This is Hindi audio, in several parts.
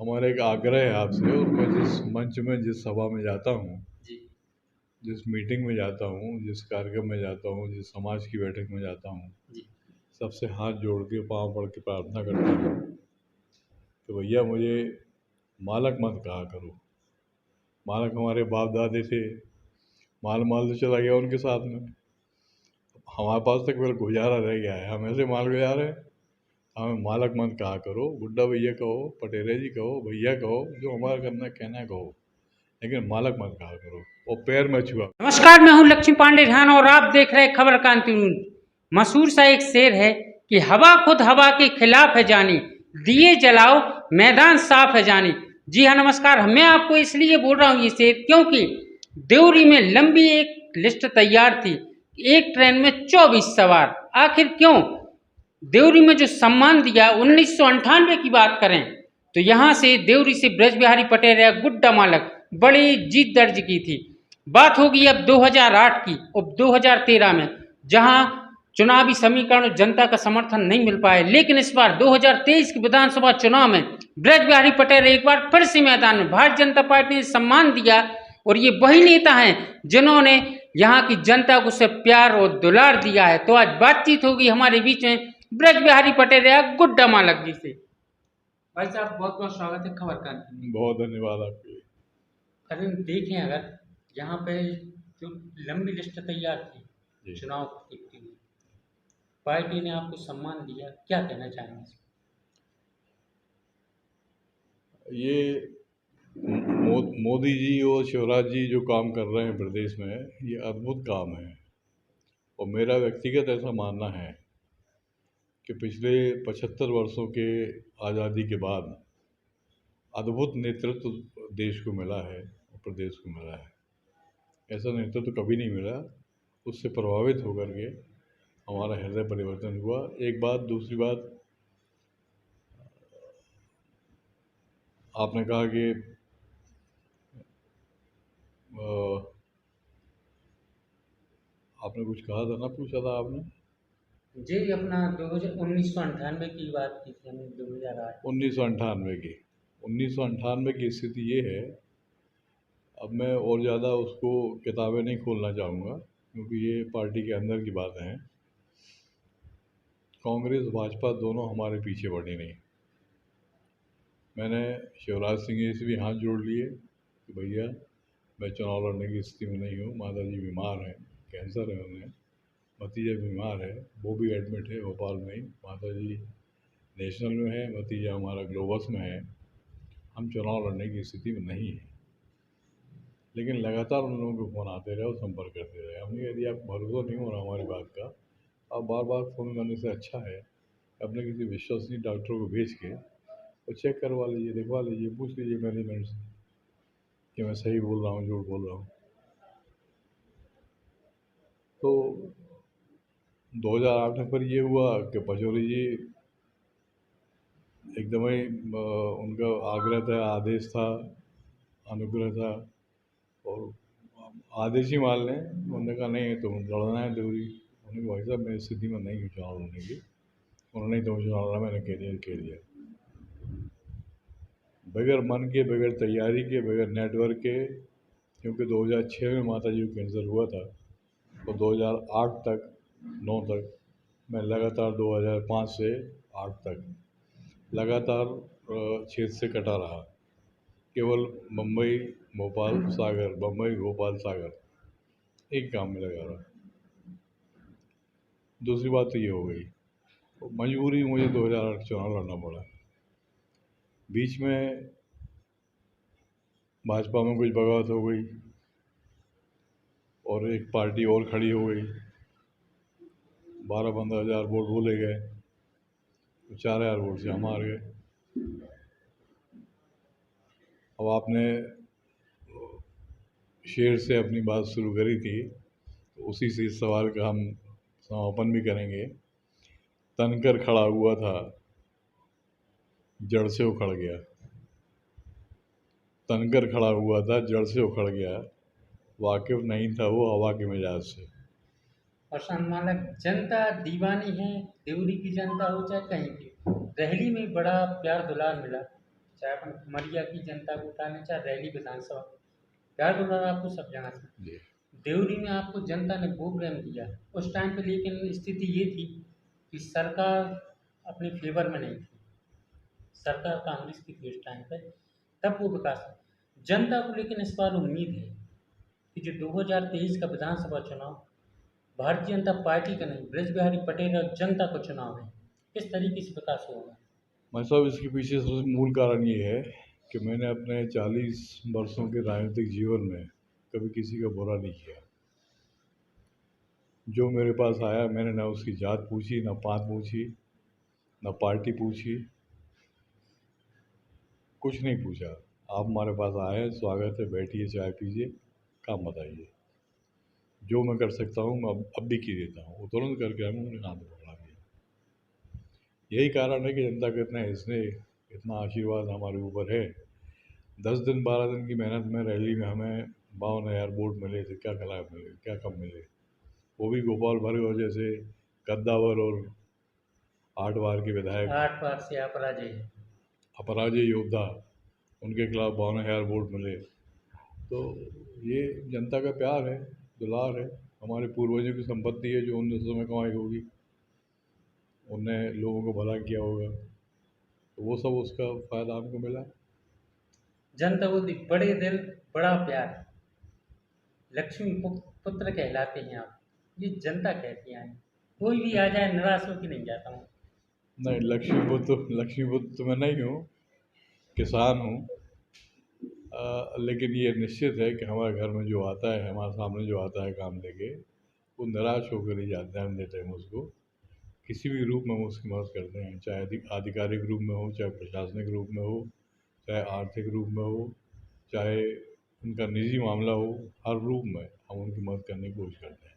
हमारा एक आग्रह है आपसे, और मैं जिस मंच में, जिस सभा में जाता हूँ, जी। जिस मीटिंग में जाता हूँ, जिस कार्यक्रम में जाता हूँ, जिस समाज की बैठक में जाता हूँ, जी। सबसे हाथ जोड़ के पाँव पड़ के प्रार्थना करता हूँ कि भैया मुझे मालक मत कहा करो। मालक हमारे बाप दादे थे, माल माल तो चला गया उनके साथ में, हमारे पास तक केवल गुजारा रह गया है। हम ऐसे माल गुजार हैं। हमें मालक मत कहा करो, गुड्डा भैया कहो, पटेरे जी कहो, भैया कहो, जो हमारा करना कहना है कहो, लेकिन मालक मत कहा करो और पैर में छुआ। नमस्कार, मैं हूं लक्ष्मी पांडे ध्यान और आप देख रहे हैं खबर क्रांति न्यूज। मशहूर सा एक शेर है कि हवा खुद हवा के खिलाफ है जानी, दिए जलाओ मैदान साफ है जानी। जी हाँ, नमस्कार। मैं आपको इसलिए बोल रहा हूँ ये शेर क्योंकि देवरी में लंबी एक लिस्ट तैयार थी, एक ट्रेन में 24 सवार। आखिर क्यों? देवरी में जो सम्मान दिया 1998 की बात करें तो यहाँ से देवरी से ब्रज बिहारी पटेल या गुड्डा मालक बड़ी जीत दर्ज की थी। बात होगी अब 2008 की। अब 2013 में जहां चुनावी समीकरण जनता का समर्थन नहीं मिल पाए, लेकिन इस बार 2023 के विधानसभा चुनाव में ब्रज बिहारी पटेल एक बार फिर से मैदान में। भारतीय जनता पार्टी ने सम्मान दिया और ये वही नेता हैं जिन्होंने यहाँ की जनता को सिर्फ प्यार और दुलार दिया है। तो आज बातचीत होगी हमारे बीच में ब्रज बिहारी पटेल या गुड्डा मालक जी से। भाई साहब, बहुत बहुत स्वागत है खबर क्रांति में। बहुत धन्यवाद आपके। अगर देखें, अगर यहाँ पे जो लंबी लिस्ट तैयार थी जी, चुनाव को देखते हुए, पार्टी ने आपको सम्मान दिया, क्या कहना चाहेंगे? ये मोदी जी और शिवराज जी जो काम कर रहे हैं प्रदेश में, ये अद्भुत काम है। और मेरा व्यक्तिगत ऐसा मानना है कि पिछले 75 वर्षों के आज़ादी के बाद अद्भुत नेतृत्व देश को मिला है और प्रदेश को मिला है। ऐसा नेतृत्व कभी नहीं मिला। उससे प्रभावित होकर के हमारा हृदय परिवर्तन हुआ। एक बात। दूसरी बात, आपने कहा कि आपने कुछ कहा था ना, पूछा था आपने। जी, अपना 1998 की बात की थी हमने, 2008। 1998 की स्थिति ये है। अब मैं और ज़्यादा उसको किताबें नहीं खोलना चाहूँगा, क्योंकि ये पार्टी के अंदर की बातें हैं। कांग्रेस भाजपा दोनों हमारे पीछे पड़ी नहीं। मैंने शिवराज सिंह जी से भी हाथ जोड़ लिए कि भैया मैं चुनाव लड़ने की स्थिति में नहीं हूँ। माता जी बीमार हैं, कैंसर है उन्हें, भतीजा बीमार है, वो भी एडमिट है भोपाल में ही। माता जी नेशनल में है, भतीजा हमारा ग्लोबस में है। हम चुनाव लड़ने की स्थिति में नहीं है। लेकिन लगातार उन लोगों को फ़ोन आते रहे और संपर्क करते रहे। हमने यदि आपको भरोसा नहीं हो रहा हमारी बात का, आप बार बार फ़ोन करने से अच्छा है अपने किसी विश्वसनीय डॉक्टर को भेज के और चेक करवा लीजिए, दिखवा लीजिए, पूछ लीजिए मैनेजमेंट से कि मैं सही बोल रहा हूँ, झूठ बोल रहा हूँ। तो 2008 में फिर ये हुआ कि पचौरी जी एकदम ही उनका आग्रह था, आदेश था, अनुग्रह था, और आदेश ही मान लें। उन्होंने कहा नहीं तुम लड़ना है देवरी। उन्होंने कहा भाई साहब मैं इस स्थिति में नहीं हूँ चुनाव लड़ने की। उन्होंने तो चुनाव लड़ा, मैंने कह दिया। बगैर मन के, बगैर तैयारी के, बगैर नेटवर्क के। क्योंकि 2006 में माता जी को कैंसर हुआ था और 2008 तक 9 तक मैं लगातार 2005 से 8 तक लगातार क्षेत्र से कटा रहा। केवल मुंबई भोपाल सागर, मुंबई भोपाल सागर, एक काम में लगा रहा। दूसरी बात तो ये हो गई, तो मजबूरी मुझे 2008 चुनाव लड़ना पड़ा। बीच में भाजपा में कुछ बगावत हो गई और एक पार्टी और खड़ी हो गई। 12-15 हज़ार वोट बोले गए, तो 4,000 वोट से हम हार गए। अब आपने शेर से अपनी बात शुरू करी थी, तो उसी से इस सवाल का हम समापन भी करेंगे। तनकर खड़ा हुआ था, जड़ से उखड़ गया। तनकर खड़ा हुआ था, जड़ से उखड़ गया। वाकिफ नहीं था वो हवा के मिजाज से। और सम्मानक जनता दीवानी है, देवरी की जनता हो चाहे कहीं की, दहली में बड़ा प्यार दुलार मिला, चाहे अपन खमरिया की जनता को उठा लें, चाहे रैली विधानसभा, प्यार दुलार आपको सब जाना था। जी। देवरी में आपको जनता ने वो प्रेम दिया उस टाइम पे, लेकिन स्थिति ये थी कि सरकार अपने फेवर में नहीं थी, सरकार कांग्रेस की थी उस टाइम पे, तब वो विकास जनता को। लेकिन इस बार उम्मीद है कि जो 2023 का विधानसभा चुनाव भारतीय जनता पार्टी का नहीं, ब्रज बिहारी पटेल और जनता का चुनाव है, किस तरीके से विकास होगा? मैं साहब, इसके पीछे सबसे मूल कारण ये है कि मैंने अपने 40 वर्षों के राजनीतिक जीवन में कभी किसी का बुरा नहीं किया। जो मेरे पास आया, मैंने ना उसकी जात पूछी, ना पात पूछी, ना पार्टी पूछी, कुछ नहीं पूछा। आप हमारे पास आए, स्वागत है, बैठिए, चाय पीजिए, काम बताइए। जो मैं कर सकता हूँ मैं अब भी की देता हूँ। वो तुरंत करके हमें उन्होंने हाथ पकड़ा दिया। यही कारण है कि जनता का इतना स्नेह, इतना आशीर्वाद हमारे ऊपर है। 10 दिन 12 दिन की मेहनत में रैली में हमें 52,000 वोट मिले थे। क्या खिलाफ मिले, क्या कम मिले? वो भी गोपाल भार्गव जैसे कद्दावर और 8 बार के विधायक, 8 बार से अपराजय है। अपराजय योद्धा, उनके खिलाफ 52,000 वोट मिले। तो ये जनता का प्यार है, दुलार है, हमारे पूर्वजों की संपत्ति है जो उन्होंने उस समय कमाई होगी, उनने लोगों को भला किया होगा, तो वो सब उसका फ़ायदा हमको मिला। जनता बोलती बड़े दिल बड़ा प्यार, लक्ष्मी पुत्र कहलाते हैं आप, ये जनता कहती है। कोई भी आ जाए निराश होकर नहीं जाता हूँ। नहीं, लक्ष्मीपुत्र तो मैं नहीं हूँ, किसान हूँ। लेकिन ये निश्चित है कि हमारे घर में जो आता है, हमारे सामने जो आता है काम लेके, वो निराश होकर ही जाते हैं। हम देते हैं उसको, किसी भी रूप में हम उसकी मदद करते हैं, चाहे आधिकारिक रूप में हो, चाहे प्रशासनिक रूप में हो, चाहे आर्थिक रूप में हो, चाहे उनका निजी मामला हो, हर रूप में हम उनकी मदद करने की कोशिश करते हैं।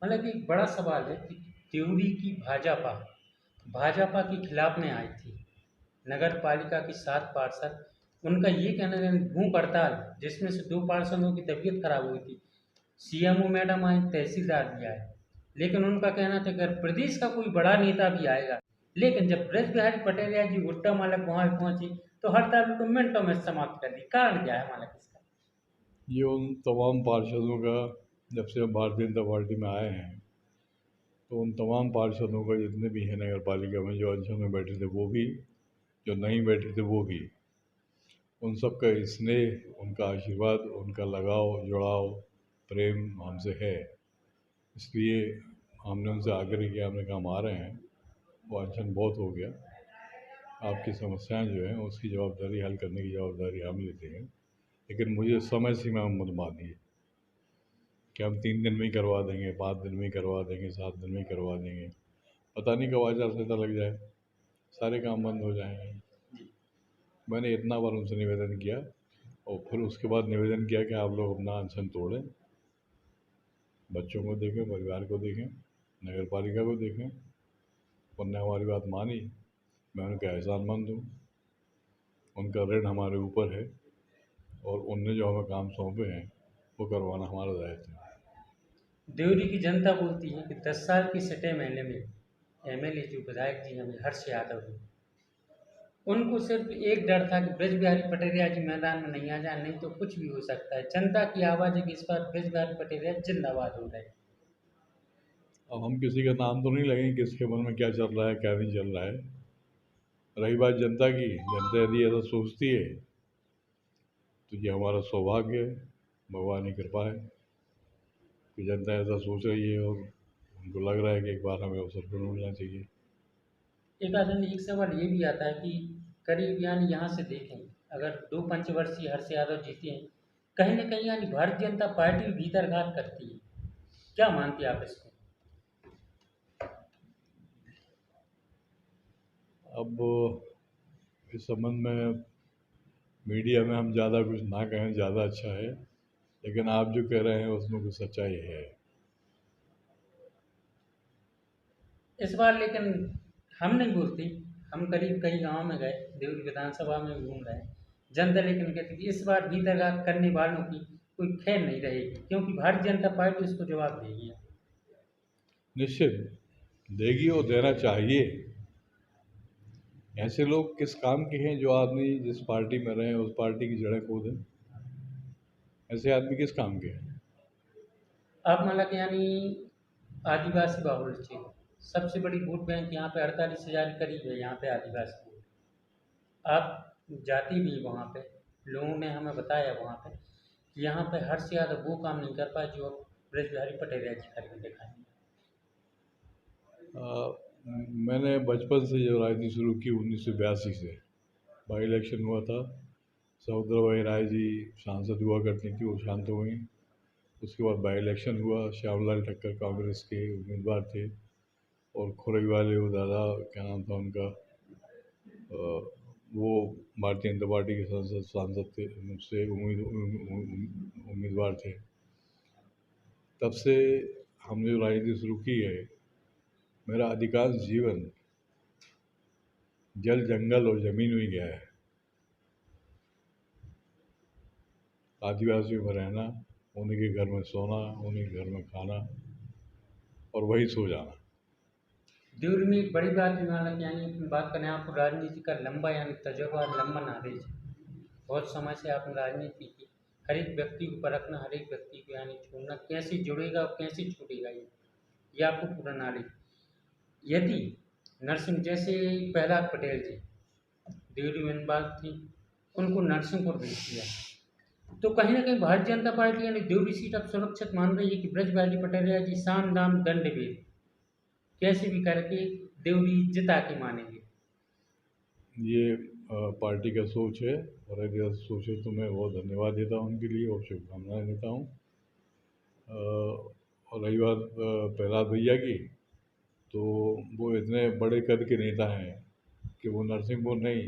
मतलब कि एक बड़ा सवाल है कि त्रिपुरी की भाजपा के खिलाफ में आई थी, नगर पालिका की 7 पार्षद, उनका ये कहना है भूख हड़ताल, जिसमें से 2 पार्षदों की तबीयत खराब हुई थी, सीएमओ मैडम आई, तहसीलदार भी आए, लेकिन उनका कहना था कि अगर प्रदेश का कोई बड़ा नेता भी आएगा, लेकिन जब ब्रज बिहारी पटेल या जी गुट्टा मालक वहाँ पहुंची तो हड़ताल को मिनटों में समाप्त कर दी। कारण क्या है मालक इसका? ये उन तमाम पार्षदों का, जब से हम भारतीय जनता पार्टी में आए हैं, तो उन तमाम पार्षदों का, जितने भी हैं नगर पालिका में, जो अनशन में बैठे थे वो भी, जो नहीं बैठे थे वो भी, उन सब का स्नेह, उनका आशीर्वाद, उनका लगाव, जुड़ाव, प्रेम हमसे है। इसलिए हमने उनसे आग्रह किया, हमने कहा हम आ रहे हैं, वो अनशन बहुत हो गया, आपकी समस्याएं जो हैं उसकी जवाबदारी, हल करने की जवाबदारी हम लेते हैं, लेकिन मुझे समय सीमा में मत बांधिए कि हम 3 दिन में ही करवा देंगे, 5 दिन में ही करवा देंगे, 7 दिन में ही करवा देंगे। पता नहीं कब आचार संहिता लग जाए, सारे काम बंद हो जाएंगे। मैंने इतना बार उनसे निवेदन किया, और फिर उसके बाद निवेदन किया कि आप लोग अपना अनशन तोड़ें, बच्चों को देखें, परिवार को देखें, नगर पालिका को देखें। उनने हमारी बात मानी, मैं उनका एहसानमंद हूँ, उनका ऋण हमारे ऊपर है, और उनने जो हमें काम सौंपे हैं वो करवाना हमारा दायित्व है। देवरी की जनता बोलती है कि 10 साल की सटे महीने में एमएलए जो विधायक जी हमें हर्ष यादव जी, उनको सिर्फ एक डर था कि ब्रज बिहारी पटेल जी मैदान में नहीं आ जाए, नहीं तो कुछ भी हो सकता है। जनता की आवाज़ है कि इस बार ब्रज बिहारी पटेल जिंदाबाद हो रहे। अब हम किसी का नाम तो नहीं लगेंगे, किसके मन में क्या चल रहा है, क्या नहीं चल रहा है। रही बात जनता की, जनता यदि ऐसा सोचती है तो ये हमारा सौभाग्य है, भगवान की कृपा है कि जनता ऐसा सोच रही है, और उनको लग रहा है कि एक बार हमें अवसर पर मिलना चाहिए। एक सवाल ये भी आता है कि करीब यानी यहाँ से देखें, अगर 2 पंचवर्षीय हर्ष यादव जीते हैं, कहीं ना कहीं यानी भारतीय जनता पार्टी भीतरघात करती है, क्या मानती है आप इसको? अब इस संबंध में मीडिया में हम ज़्यादा कुछ ना कहें, ज़्यादा अच्छा है, लेकिन आप जो कह रहे हैं उसमें कुछ सच्चाई है। इस बार लेकिन हम नहीं बोलती, हम करीब कई गांव में गए, देवरी विधानसभा में भी घूम रहे हैं, जनता लेकिन कहती कि इस बार भीतरघात करने वालों की कोई खैर नहीं रहेगी, क्योंकि भारतीय जनता पार्टी उसको जवाब देगी। निश्चित देगी और देना चाहिए। ऐसे लोग किस काम के हैं जो आदमी जिस पार्टी में रहे उस पार्टी की जड़ें खो दें? ऐसे आदमी किस काम के हैं? अब मतलब यानी आदिवासी बाहुल क्षेत्र, सबसे बड़ी वोट बैंक यहाँ पे 48,000 करीब है यहाँ पे आदिवासी वोट। आप जाती भी वहाँ पे, लोगों ने हमें बताया वहाँ पे कि यहाँ पे हद से ज़्यादा वो काम नहीं कर पाए जो अब ब्रज बिहारी पटेल जी करके दिखाएंगे। मैंने बचपन से जो राजनीति शुरू की 1982 से, बाई इलेक्शन हुआ था, समुद्राबाई राय जी सांसद हुआ करती थी, वो शांत हो गई। उसके बाद बाई इलेक्शन हुआ, श्यामलाल ठक्कर कांग्रेस के उम्मीदवार थे और खुरई वाले वो दादा, क्या नाम था उनका, वो भारतीय जनता पार्टी के सांसद थे, मुझसे उम्मीदवार थे। तब से हमने जो राजनीति शुरू की है, मेरा अधिकांश जीवन जल जंगल और ज़मीन में गया है। आदिवासियों में रहना, उन्हीं के घर में सोना, उन्हीं के घर में खाना और वहीं सो जाना। देवरी में एक बड़ी बात मालक यानी बात करें आपको राजनीति का लंबा यानी तजुर्बा, लंबा नॉलेज, बहुत समय से आपने राजनीति की, हर एक व्यक्ति को परखना, हर एक व्यक्ति को यानी छोड़ना, कैसे जुड़ेगा और कैसे छूटेगा ये आपको पूरा नॉलेज। यदि नरसिंह जैसे प्रहलाद पटेल जी देवरी वनपाल थी, उनको नरसिंहपुर भेज दिया, तो कहीं ना कहीं भारतीय जनता पार्टी यानी देवरी सीट अब सुरक्षित मान रही है कि ब्रजभाई पटेल जी साम दाम दंड भेद कैसे भी करके देवरी जिता के मानेंगे। ये पार्टी का सोच है और यदि ऐसा सोच है तो मैं बहुत धन्यवाद देता हूँ उनके लिए और शुभकामनाएं देता हूँ। और रही बात प्रहलाद भैया की, तो वो इतने बड़े कद के नेता हैं कि वो नरसिंहपुर नहीं,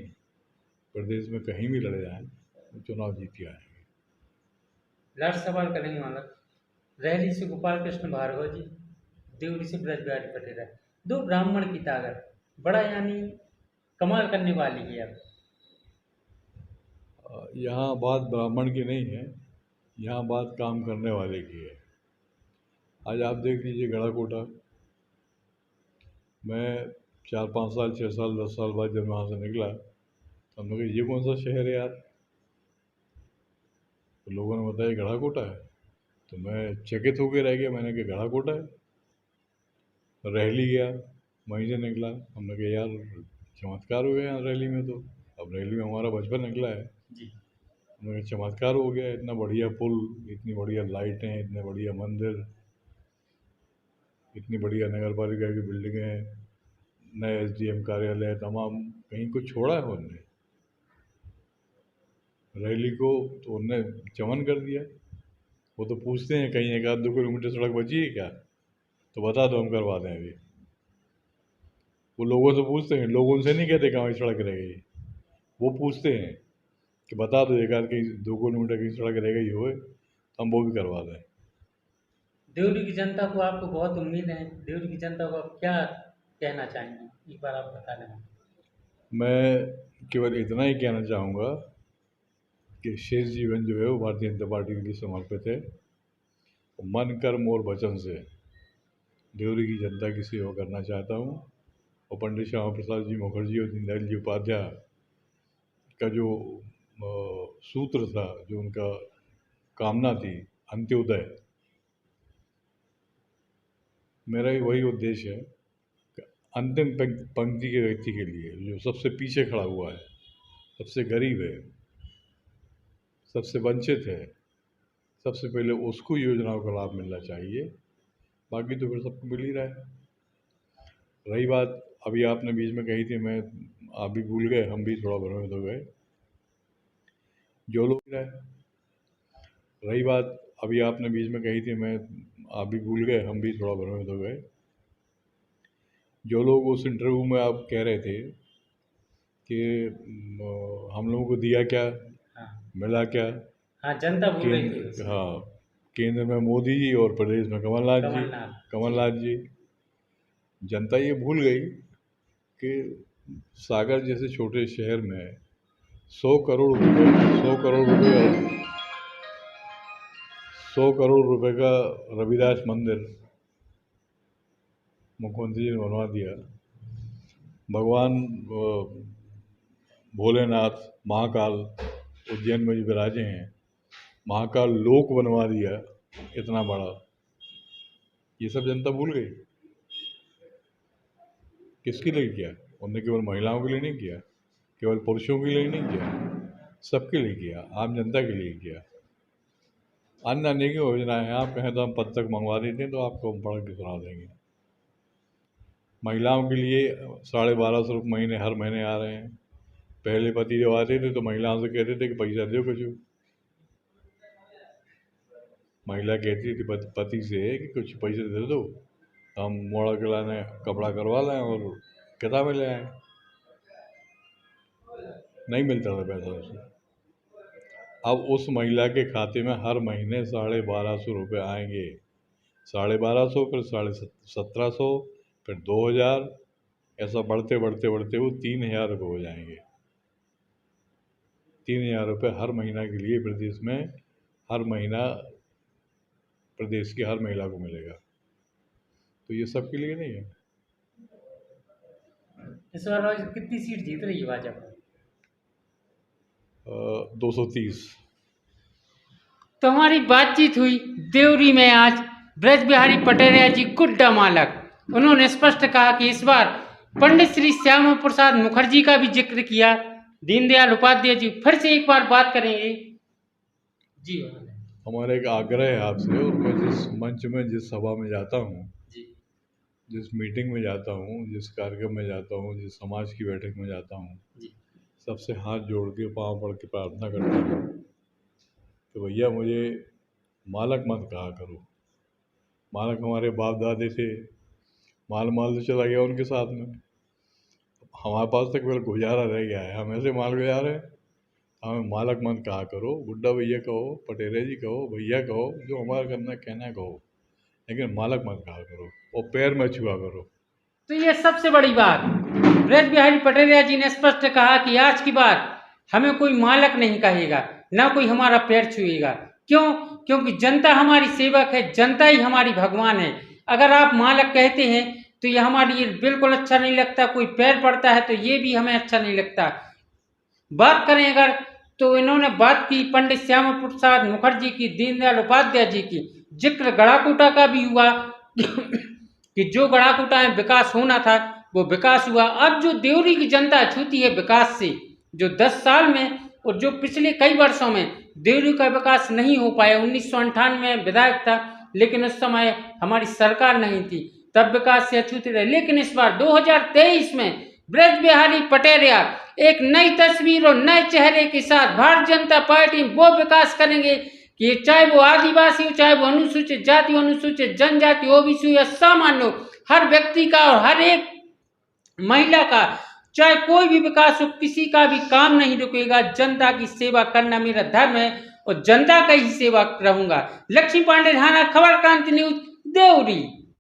प्रदेश में कहीं भी लड़े जाएं वो चुनाव जीत के आएंगे। लास्ट सवाल करेंगे मालक, रैली से गोपाल कृष्ण भार्गव जी, देवरी से ब्रजबिहारी पटेल है, दो ब्राह्मण की ताकत बड़ा यानी कमाल करने वाली है अब। यहाँ बात ब्राह्मण की नहीं है, यहाँ बात काम करने वाले की है। आज आप देख लीजिए गढ़ाकोटा, मैं 4-5 साल 6 साल 10 साल बाद जब वहाँ से निकला तो हमने कहा ये कौन सा शहर है यार, तो लोगों ने बताया गढ़ाकोटा है। तो मैं चकित होकर रह गया, मैंने कहा गढ़ाकोटा है। रैली गया, वहीं से निकला, हमने कहा यार चमत्कार हो गया यहाँ रैली में, तो अब रैली में हमारा बचपन निकला है जी। हमने कहा चमत्कार हो गया, इतना बढ़िया पुल, इतनी बढ़िया लाइटें, इतने बढ़िया मंदिर, इतनी बढ़िया नगर पालिका की बिल्डिंगें, नए एसडीएम कार्यालय, तमाम, कहीं कुछ छोड़ा है उन्होंने? रैली को तो उनने चमन कर दिया। वो तो पूछते हैं कहीं 1-2 किलोमीटर सड़क बची है क्या, तो बता दो हम करवा दें अभी। वो लोगों से पूछते हैं, लोग उनसे नहीं कहते कहाँ सड़क रह गई, वो पूछते हैं कि बता दो 1-2 कहीं 2 किलोमीटर की सड़क रह गई हो तो हम वो भी करवा दें। देवरी की जनता को आपको बहुत उम्मीद है, देवरी की जनता को आप क्या कहना चाहेंगे, एक बार आप बता दें। मैं केवल इतना ही कहना चाहूँगा कि शेष जीवन जो है वो भारतीय जनता पार्टी के लिए समर्पित है। मन कर्म और वचन से देवरी की जनता की सेवा करना चाहता हूँ। और पंडित श्यामा प्रसाद जी मुखर्जी और दीनदयाल जी उपाध्याय का जो सूत्र था, जो उनका कामना थी, अंत्योदय, मेरा ही वही उद्देश्य है कि अंतिम पंक्ति के व्यक्ति के लिए, जो सबसे पीछे खड़ा हुआ है, सबसे गरीब है, सबसे वंचित है, सबसे पहले उसको योजनाओं का लाभ मिलना चाहिए, बाकी तो फिर सबको मिल ही रहा है। रही बात अभी आपने बीच में कही थी, मैं आप भी भूल गए, हम भी थोड़ा भ्रमित हो गए, जो लोग रही बात अभी आपने बीच में कही थी, मैं आप भी भूल गए, हम भी थोड़ा भ्रमित हो गए, जो लोग उस इंटरव्यू में आप कह रहे थे कि हम लोगों को दिया क्या, हाँ मिला क्या, हाँ, जनता बोल रही थी उसमें। हाँ, केंद्र में मोदी जी और प्रदेश में कमलनाथ जी। जनता ये भूल गई कि सागर जैसे छोटे शहर में 100 करोड़ रुपए 100 करोड़ रुपए का रविदास मंदिर मुख्यमंत्री जी ने बनवा दिया। भगवान भोलेनाथ महाकाल उज्जैन में जो विराजे हैं, महाकाल लोक बनवा दिया इतना बड़ा, ये सब जनता भूल गई। किसके लिए किया? उन्होंने केवल महिलाओं के लिए नहीं किया, केवल पुरुषों के लिए नहीं किया, सबके लिए किया, आम जनता के लिए किया। अन्य अनेक योजनाएं हैं, आप कहें तो हम पद तक मंगवा देते हैं तो आपको हम पढ़ के सुना देंगे। महिलाओं के लिए 1250 रुपये महीने हर महीने आ रहे हैं। पहले पति जब आते थे तो महिलाओं से कहते थे कि पैसा दो कुछ, महिला कहती थी पति से कि कुछ पैसे दे दो, हम मोड़ा के लाने कपड़ा करवा लें और किताबें ले आएँ। नहीं मिलता था पैसा उसे। अब उस महिला के खाते में हर महीने 1250 रुपये आएंगे। 1250, फिर 1750, फिर 2000, ऐसा बढ़ते बढ़ते बढ़ते वो 3000 रुपये हो जाएंगे। 3000 रुपये हर महीना के लिए प्रदेश में, हर महीना प्रदेश की हर महिला को मिलेगा। तो ये सबके लिए नहीं है। इस बार कितनी सीट जीत रही है भाजपा? 230। तो हमारी बातचीत हुई देवरी में आज ब्रज बिहारी पटेरिया जी गुड्डा मालक। उन्होंने स्पष्ट कहा कि इस बार पंडित श्री श्यामा प्रसाद मुखर्जी का भी जिक्र किया, दीनदयाल उपाध्याय जी। फिर से एक बार बात करेंगे जी। हमारा एक आग्रह है आपसे, और मैं जिस मंच में, जिस सभा में जाता हूँ, जिस मीटिंग में जाता हूँ, जिस कार्यक्रम में जाता हूँ, जिस समाज की बैठक में जाता हूँ, सबसे हाथ जोड़ के पाँव पड़ के प्रार्थना करता हूँ कि भैया मुझे मालक मत कहा करो। मालक हमारे बाप दादे थे, माल तो चला गया उनके साथ में, हमारे पास तक केवल गुजारा रह गया है, हम ऐसे माल गुजार हैं। हमें मालक मत कहा करो, गुड्डा भैया कहो, पटेरिया जी कहो, भैया कहो, जो हमारा करना कहना कहो, लेकिन मालक मत कहा करो और पैर में छुआ करो। तो ये सबसे बड़ी बात ब्रज बिहारी पटेरिया जी ने स्पष्ट कहा कि आज की बात हमें कोई मालक नहीं कहेगा, ना कोई हमारा पैर छुएगा। क्यों? क्योंकि जनता हमारी सेवक है, जनता ही हमारी भगवान है। अगर आप मालक कहते हैं तो ये हमारे लिए बिल्कुल अच्छा नहीं लगता। कोई पैर पड़ता है तो ये भी हमें अच्छा नहीं लगता। बात करें अगर, तो इन्होंने बात की पंडित श्यामा प्रसाद मुखर्जी की, दीनदयाल उपाध्याय जी की। जिक्र गढ़ाकोटा का भी हुआ कि जो गढ़ाकोटा में विकास होना था वो विकास हुआ। अब जो देवरी की जनता छूती है विकास से, जो 10 साल में और जो पिछले कई वर्षों में देवरी का विकास नहीं हो पाया। 1998 में विधायक था, लेकिन उस समय हमारी सरकार नहीं थी, तब विकास से अछूते रहे। लेकिन इस बार 2023 में ब्रज बिहारी पटेरिया एक नई तस्वीर और नए चेहरे के साथ भारतीय जनता पार्टी वो विकास करेंगे कि चाहे वो आदिवासी हो, चाहे वो अनुसूचित जाति, अनुसूचित जनजाति, ओबीसी या सामान्य, हर व्यक्ति का और हर एक महिला का, चाहे कोई भी विकास हो, किसी का भी काम नहीं रुकेगा। जनता की सेवा करना मेरा धर्म है और जनता का ही सेवा रहूंगा। लक्ष्मी पांडे, खबर क्रांति न्यूज, देवरी।